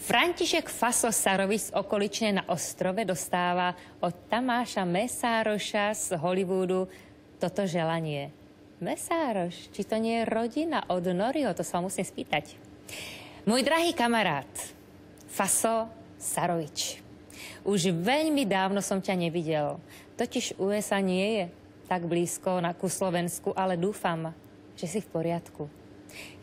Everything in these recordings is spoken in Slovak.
František Faso Sarovič z okoličnej na ostrove dostáva od Tamáša Mesároša z Hollywoodu toto želanie. Mesároš, či to nie je rodina od Noriho? To sa musím spýtať. Môj drahý kamarát, Faso Sarovič, už veľmi dávno som ťa nevidel. Totiž USA nie je tak blízko ku Slovensku, ale dúfam, že si v poriadku.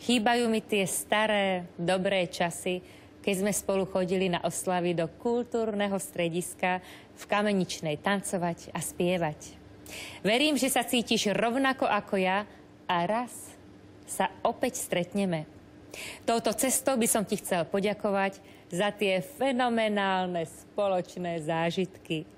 Chýbajú mi tie staré, dobré časy, keď sme spolu chodili na oslavy do kultúrneho strediska v Kameničnej tancovať a spievať. Verím, že sa cítiš rovnako ako ja a raz sa opäť stretneme. Touto cestou by som ti chcel poďakovať za tie fenomenálne spoločné zážitky.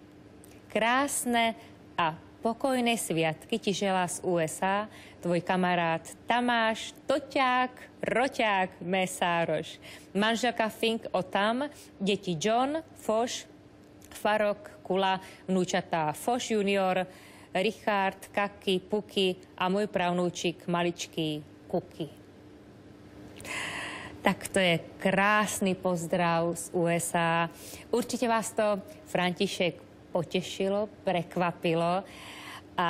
Krásne a pokojné sviatky ti želá z USA tvoj kamarát Tamáš Toťák Roťák Mesároš. Manželka Fink Otam, deti John, Foš, Farok, Kula, vnúčatá Foš junior, Richard, Kaky, Puky a môj pravnúčik maličký Kuky. Tak to je krásny pozdrav z USA. Určite vás to, František, potešilo, prekvapilo. A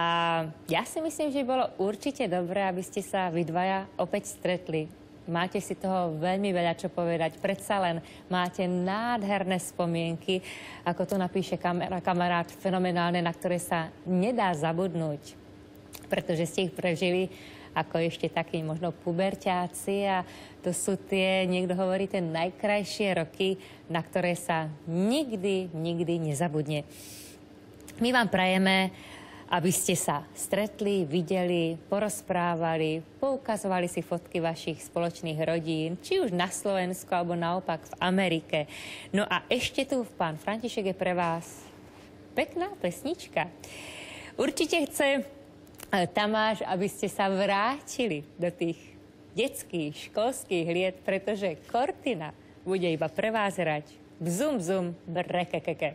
ja si myslím, že bolo určite dobré, aby ste sa vy dvaja opäť stretli. Máte si toho veľmi veľa čo povedať. Predsa len máte nádherné spomienky, ako to napíše kamarát, fenomenálne, na ktoré sa nedá zabudnúť. Pretože ste ich prežili ako ešte takí možno puberťáci a to sú tie, niekto hovorí, tie najkrajšie roky, na ktoré sa nikdy nezabudne. My vám prajeme, aby ste sa stretli, videli, porozprávali, poukazovali si fotky vašich spoločných rodín, či už na Slovensku, alebo naopak v Amerike. No a ešte tu pán František je pre vás pekná pesnička. Určite chce Tamáš, aby ste sa vrátili do tých detských, školských liet, pretože Cortina bude iba pre vás hrať. Bzum, bzum, brekekeke.